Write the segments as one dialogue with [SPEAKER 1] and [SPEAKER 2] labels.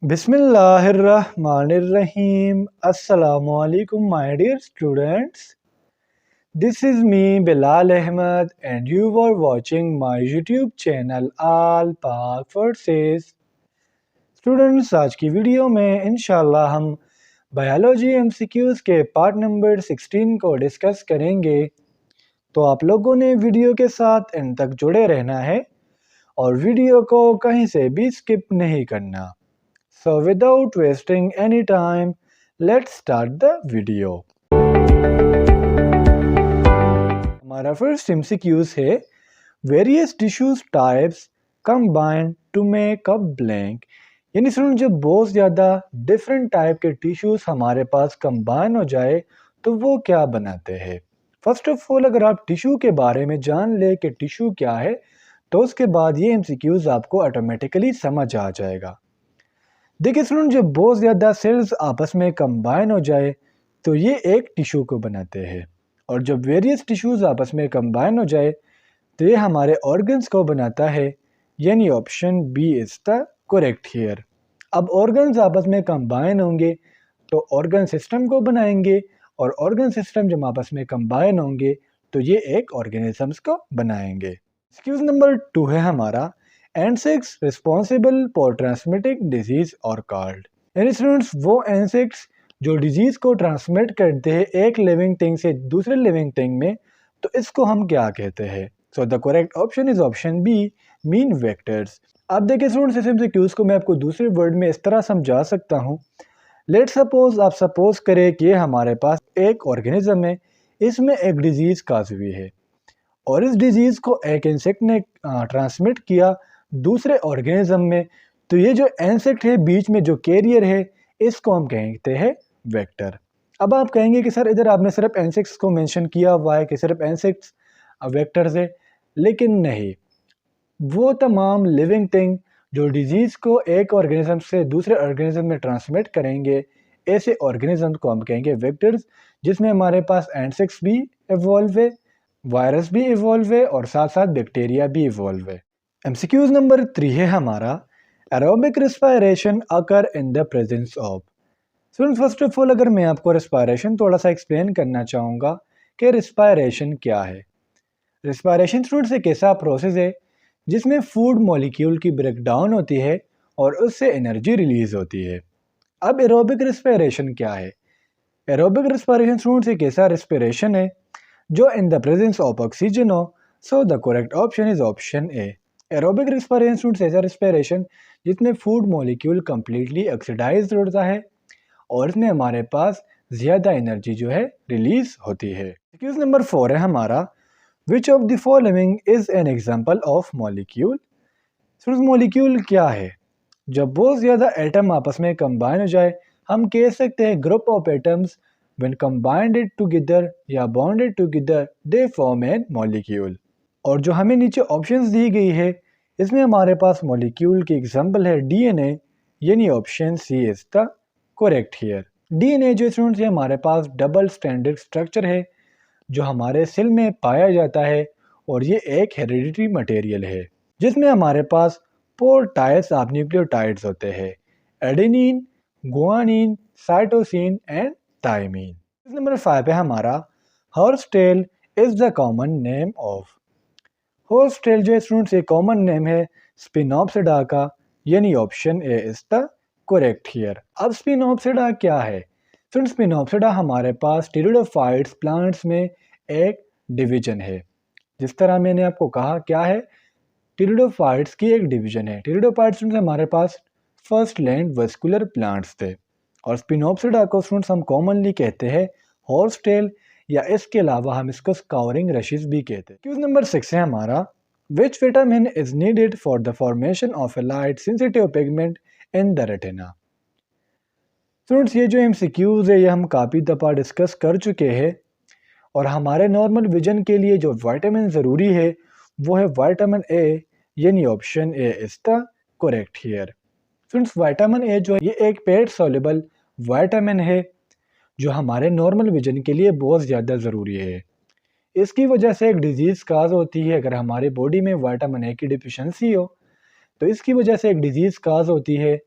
[SPEAKER 1] Bismillahirrahmanirrahim. Assalamu alaikum, my dear students. This is me, Bilal Ahmed, and you are watching my YouTube channel All Pak Verses. Students, आज की video में इंशाल्लाह हम biology MCQs के part number 16 को discuss करेंगे। तो आप लोगों ने वीडियो के साथ एंड तक जुड़े रहना है और वीडियो को कहीं से भी स्किप नहीं करना। So without wasting any time, let's start the video. हमारा फर्स्ट MCQs है various tissues types combine to make a blank। यानी सुन जब बहुत ज़्यादा डिफरेंट टाइप के टिश्यूज हमारे पास कंबाइन हो जाए तो वो क्या बनाते हैं। फर्स्ट ऑफ ऑल अगर आप टिश्यू के बारे में जान ले कि टिश्यू क्या है तो उसके बाद ये MCQs आपको ऑटोमेटिकली समझ आ जाएगा। देखिए स्टूडेंट जब बहुत ज़्यादा सेल्स आपस में कंबाइन हो जाए तो ये एक टिश्यू को बनाते हैं और जब वेरियस टिश्यूज आपस में कंबाइन हो जाए तो ये हमारे ऑर्गन्स को बनाता है, यानी option B is the correct here. अब ऑर्गन्स आपस में कंबाइन होंगे तो ऑर्गन सिस्टम को बनाएंगे और ऑर्गन सिस्टम जब आपस में कंबाइन होंगे तो ये एक ऑर्गेनिजम्स को बनाएंगे। एक्सक्यूज नंबर 2 है हमारा insects responsible for transmitting disease और कॉल्ड। यानी स्टूडेंट्स वो इंसेक्ट्स जो डिजीज को ट्रांसमिट करते हैं एक लिविंग थिंग से दूसरे लिविंग थिंग में, तो इसको हम क्या कहते हैं। So the correct option is option B, mean vectors. अब देखिए स्टूडेंट्स इस MCQs को मैं आपको दूसरे वर्ड में इस तरह समझा सकता हूँ। लेट सपोज आप सपोज करें कि हमारे पास एक ऑर्गेनिज्म है, इसमें एक डिजीज काज हुई है और इस डिजीज को एक इंसेक्ट ने ट्रांसमिट किया दूसरे ऑर्गेनिज्म में, तो ये जो इंसेक्ट है बीच में जो कैरियर है इसको हम कहते हैं वेक्टर। अब आप कहेंगे कि सर इधर आपने सिर्फ इंसेक्ट्स को मेंशन किया हुआ है कि सिर्फ इंसेक्ट्स वेक्टर्स है, लेकिन नहीं, वो तमाम लिविंग थिंग जो डिजीज़ को एक ऑर्गेनिज्म से दूसरे ऑर्गेनिज्म में ट्रांसमिट करेंगे ऐसे ऑर्गेनिज्म को हम कहेंगे वेक्टर्स, जिसमें हमारे पास इंसेक्ट्स भी इवॉल्व है, वायरस भी इवॉल्व है और साथ साथ बैक्टीरिया भी इवॉल्व है। MCQs नंबर 3 है हमारा aerobic respiration occur in the presence of. Student first of all अगर मैं आपको रिस्पायरेशन थोड़ा सा एक्सप्लेन करना चाहूँगा कि रिस्पायरेशन क्या है। रिस्पायरेशन स्टूडेंट्स एक ऐसा प्रोसेस है जिसमें फूड मॉलिक्यूल की ब्रेकडाउन होती है और उससे एनर्जी रिलीज होती है। अब एरोबिक रिस्पायरेशन क्या है। एरोबिक रिस्पायरेशन स्टूडेंट्स एक ऐसा रिस्पायरेशन है जो in the presence of oxygen हो। So the correct option is option A. Aerobic respiration students ऐसा रिस्पायरेशन जिसमें फूड मॉलिक्यूल कम्प्लीटली ऑक्सीडाइज होता है और इसमें हमारे पास ज़्यादा एनर्जी जो है रिलीज होती है। एक्सक्यूज नंबर 4 है हमारा which of the following is an example of molecule. Students molecule क्या है। जब बहुत ज़्यादा एटम आपस में कंबाइन हो जाए हम कह सकते हैं group of atoms when combined together या bonded together they form an molecule. और जो हमें नीचे ऑप्शंस दी गई है इसमें हमारे पास मॉलिक्यूल की एग्जांपल है DNA, यानी option C is the correct here. DNA जो स्टूडेंट्स है हमारे पास डबल स्टैंडर्ड स्ट्रक्चर है जो हमारे सेल में पाया जाता है और ये एक हेरिडिटरी मटेरियल है जिसमें हमारे पास 4 टाइप्स ऑफ न्यूक्लियोटाइड्स होते हैं, adenine, guanine, cytosine and thymine. Number 5 है हमारा horse tail is the common name of. Horse tail जो स्टूडेंट्स एक कॉमन नेम है स्पिनॉप्सिडा का, यानी option A is the correct here. अब स्पिनॉप्सिडा क्या है। स्टूडेंट्स स्पिनॉप्सिडा हमारे पास टेरिडोफाइट्स प्लांट्स में एक डिवीजन है। जिस तरह मैंने आपको कहा क्या है, टेरिडोफाइट्स की एक डिवीजन है। टेरिडोफाइट्स हमारे पास फर्स्ट लैंड वेस्कुलर प्लांट्स थे और स्पिनॉप्सिडा को स्टूडेंट्स हम कॉमनली कहते हैं हॉर्स टेल या इसके अलावा हम इसको स्काउरिंग रशीज भी कहते हैं। क्वेश्चन नंबर 6 है हमारा which vitamin is needed for the formation of A light sensitive pigment in the retina. Students ये जो MCQs है ये हम काफ़ी दफ़ा डिस्कस कर चुके हैं और हमारे नॉर्मल विजन के लिए जो विटामिन ज़रूरी है वो है विटामिन ए, यानी option A is the correct here. Students vitamin A जो है ये एक पेट सॉल्युबल विटामिन है जो हमारे नॉर्मल विजन के लिए बहुत ज़्यादा ज़रूरी है। इसकी वजह से एक डिजीज़ काज होती है, अगर हमारे बॉडी में विटामिन ए की डिफिशेंसी हो तो इसकी वजह से एक डिजीज़ काज होती है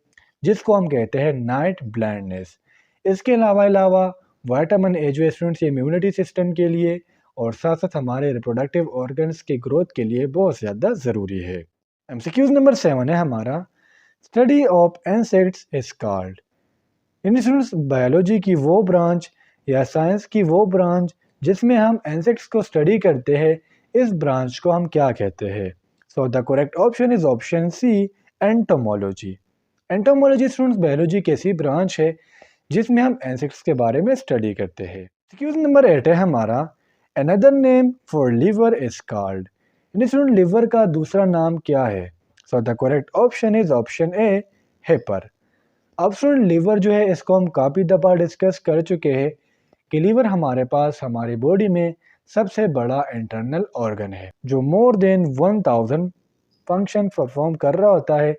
[SPEAKER 1] जिसको हम कहते हैं नाइट ब्लाइंडनेस। इसके अलावा विटामिन ए जो स्टूडेंट्स ये इम्यूनिटी सिस्टम के लिए और साथ साथ हमारे रिप्रोडक्टिव ऑर्गन्स की ग्रोथ के लिए बहुत ज़्यादा ज़रूरी है। एमसीक्यूज नंबर 7 है हमारा, study of insects is called. यानी स्टूडेंट्स बायोलॉजी की वो ब्रांच या साइंस की वो ब्रांच जिसमें हम इंसेक्ट्स को स्टडी करते हैं, इस ब्रांच को हम क्या कहते हैं? So the correct option is option C, entomology. Entomology students biology की ऐसी ब्रांच है जिसमें हम इंसेक्ट्स के बारे में स्टडी करते हैं। एक्सक्यूज नंबर 8 है हमारा, another name for liver is called. यानी स्टूडेंट लिवर का दूसरा नाम क्या है? So the correct option is option ए, हेपर। अब स्टूडेंट लिवर जो है इसको हम काफ़ी दफ़ा डिस्कस कर चुके हैं कि लीवर हमारे पास हमारी बॉडी में सबसे बड़ा इंटरनल ऑर्गन है जो मोर देन 1000 फंक्शन परफॉर्म कर रहा होता है,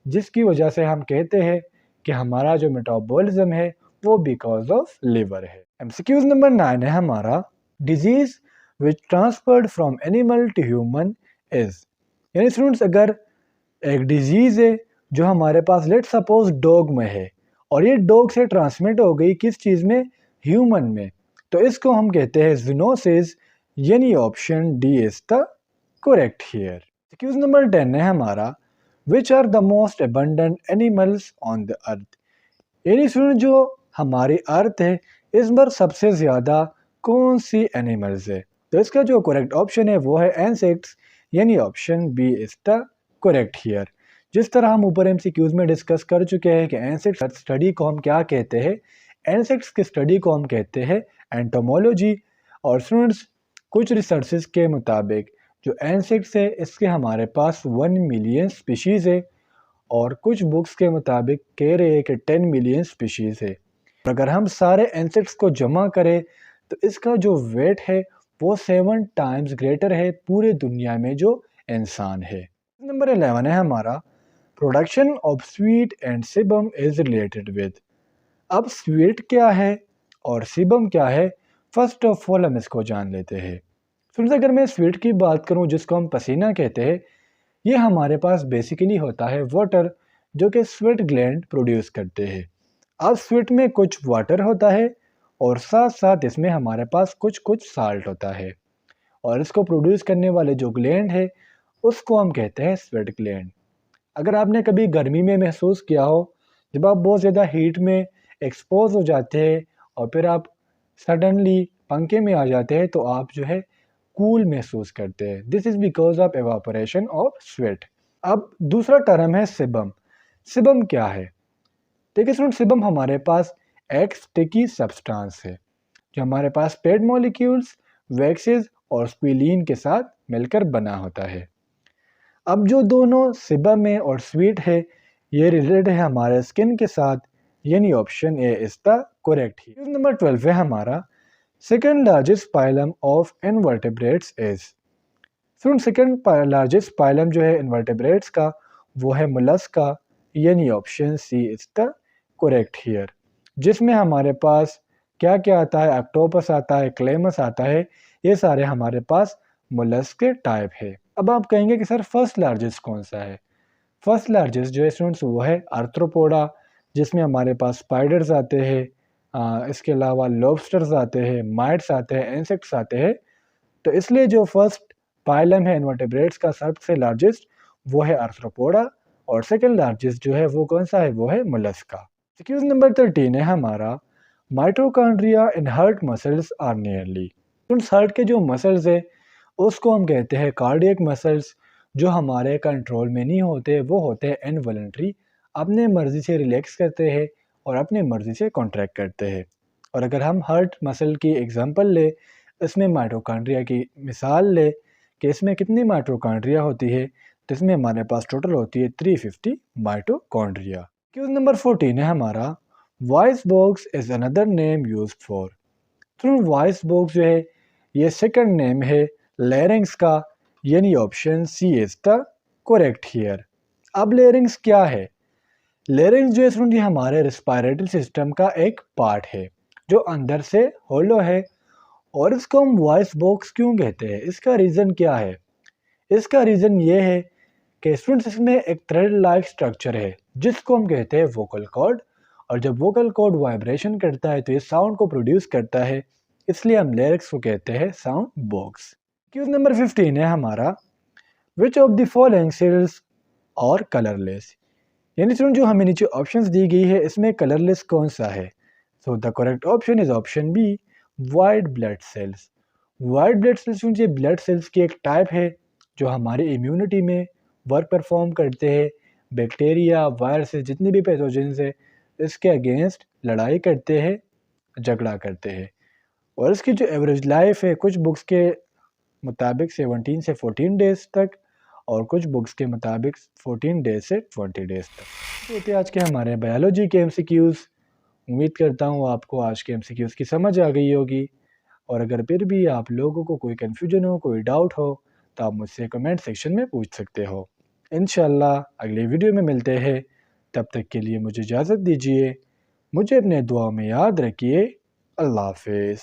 [SPEAKER 1] जिसकी वजह से हम कहते हैं कि हमारा जो मेटाबॉलिज्म है वो बिकॉज ऑफ लिवर है। एमसीक्यूज नंबर 9 है हमारा, disease which transferred from animal to human is. यानी स्टूडेंट्स अगर एक डिजीज़ है जो हमारे पास लेट सपोज डॉग में है और ये डॉग से ट्रांसमिट हो गई किस चीज़ में? ह्यूमन में, तो इसको हम कहते हैं जूनोसिस। यानी option D is the correct here. MCQs number 10 है हमारा, which are the most abundant animals on the earth. यानी स्टूडेंट जो हमारी अर्थ है इस पर सबसे ज़्यादा कौन सी एनिमल्स है? तो इसका जो करेक्ट ऑप्शन है वो है इंसेक्ट्स। यानी option B is the correct here. जिस तरह हम ऊपर एमसीक्यूज में डिस्कस कर चुके हैं कि इंसेक्ट स्टडी को हम क्या कहते हैं, इंसेक्ट्स की स्टडी को हम कहते हैं एंटोमोलॉजी। और स्टूडेंट्स कुछ रिसर्चेस के मुताबिक जो इंसेक्ट्स है इसके हमारे पास 1 मिलियन स्पीशीज़ है और कुछ बुक्स के मुताबिक कह रहे हैं कि 10 मिलियन स्पीशीज़ है। अगर हम सारे इंसेक्ट्स को जमा करें तो इसका जो वेट है वो 7 टाइम्स ग्रेटर है पूरे दुनिया में जो इंसान है। नंबर 11 है हमारा, production of sweet and sebum is related with. अब स्वीट क्या है और सिबम क्या है, फर्स्ट ऑफ ऑल हम इसको जान लेते हैं। फ्रेंड्स अगर मैं स्वीट की बात करूं जिसको हम पसीना कहते हैं, ये हमारे पास बेसिकली होता है वाटर जो कि स्वेट ग्लैंड प्रोड्यूस करते हैं। अब स्वीट में कुछ वाटर होता है और साथ साथ इसमें हमारे पास कुछ कुछ साल्ट होता है और इसको प्रोड्यूस करने वाले जो ग्लैंड है उसको हम कहते हैं स्वेट ग्लैंड। अगर आपने कभी गर्मी में महसूस किया हो, जब आप बहुत ज़्यादा हीट में एक्सपोज हो जाते हैं और फिर आप सडनली पंखे में आ जाते हैं तो आप जो है कूल महसूस करते हैं। This is because of evaporation of sweat. अब दूसरा टर्म है सिबम। सिबम क्या है? देखिए स्टूडेंट, सिबम हमारे पास एक स्टिकी सब्सटेंस है जो हमारे पास पेट मॉलिक्यूल्स, वैक्सेस और स्क्विलीन के साथ मिलकर बना होता है। अब जो दोनों सिबम है और स्वीट है ये रिलेटेड है हमारे स्किन के साथ। यानी option A is the correct here. Number 12 है हमारा, second largest phylum of invertebrates is. Student second largest phylum जो है इनवर्टेब्रेट्स का वो है मोलस्का। यानी option C is the correct here. जिसमें हमारे पास क्या क्या आता है? ऑक्टोपस आता है, क्लेमस आता है, ये सारे हमारे पास मोलस्क के टाइप है। अब आप कहेंगे कि सर फर्स्ट लार्जेस्ट कौन सा है? फर्स्ट लार्जेस्ट जो है स्टूडेंट्स वो है आर्थ्रोपोडा, जिसमें हमारे पास स्पाइडर्स आते हैं, इसके अलावा लॉबस्टर्स आते हैं, माइट्स आते हैं, इंसेक्ट्स आते हैं। तो इसलिए जो फर्स्ट पाइलम है इनवर्टेब्रेट्स का सबसे लार्जेस्ट वो है आर्थ्रोपोडा और सेकंड लार्जेस्ट जो है वो कौन सा है? वो है मोलस्का। एक्सक्यूज नंबर 13 है हमारा, mitochondria in heart muscles are nearly. Heart के जो मसल्स है उसको हम कहते हैं कार्डियक मसल्स। जो हमारे कंट्रोल में नहीं होते वो होते हैं इनवॉलंटरी, अपने मर्ज़ी से रिलैक्स करते हैं और अपने मर्ज़ी से कॉन्ट्रैक्ट करते हैं। और अगर हम हार्ट मसल की एग्जांपल ले, इसमें माइटोकॉन्ड्रिया की मिसाल ले कि इसमें कितनी माइटोकॉन्ड्रिया होती है, तो इसमें हमारे पास टोटल होती है 350 माइटोकॉन्ड्रिया। क्वेश्चन नंबर 14 है हमारा, voice box is another name used for. Through voice box जो है ये सेकंड नेम है लैरिंग्स का। यानी option C is the correct here. अब लैरिंग्स क्या है? लैरिंग्स जो है स्टूडेंट ये हमारे रेस्पिरेटरी सिस्टम का एक पार्ट है जो अंदर से होलो है और इसको हम वॉइस बॉक्स क्यों कहते हैं? इसका रीज़न क्या है? इसका रीज़न ये है कि स्टूडेंट्स इसमें एक थ्रेड लाइक स्ट्रक्चर है जिसको हम कहते हैं वोकल कॉर्ड, और जब वोकल कॉर्ड वाइब्रेशन करता है तो ये साउंड को प्रोड्यूस करता है, इसलिए हम लिरिक्स को कहते हैं साउंड बॉक्स। क्यूज नंबर 15 है हमारा, which of the following sales और कलरलेस, यानी सुन जो हमें नीचे ऑप्शंस दी गई है इसमें कलरलेस कौन सा है। So the correct option is option B, white blood cells. White blood cells ये ब्लड सेल्स की एक टाइप है जो हमारे इम्यूनिटी में वर्क परफॉर्म करते हैं, बैक्टीरिया वायरसेस जितने भी पैथोजेंस है इसके अगेंस्ट लड़ाई करते हैं, झगड़ा करते हैं। और इसकी जो एवरेज लाइफ है कुछ बुक्स के मुताबिक 17 से 14 डेज तक, और कुछ बुक्स के मुताबिक 14 डेज से 20 डेज तक। ये थे आज के हमारे बायोलॉजी के एमसीक्यूज़। उम्मीद करता हूँ आपको आज के एमसीक्यूज़ की समझ आ गई होगी, और अगर फिर भी आप लोगों को कोई कन्फ्यूजन हो, कोई डाउट हो, तो आप मुझसे कमेंट सेक्शन में पूछ सकते हो। इंशाल्लाह अगले वीडियो में मिलते हैं, तब तक के लिए मुझे इजाज़त दीजिए। मुझे अपने दुआ में याद रखिए। अल्लाह हाफिज़।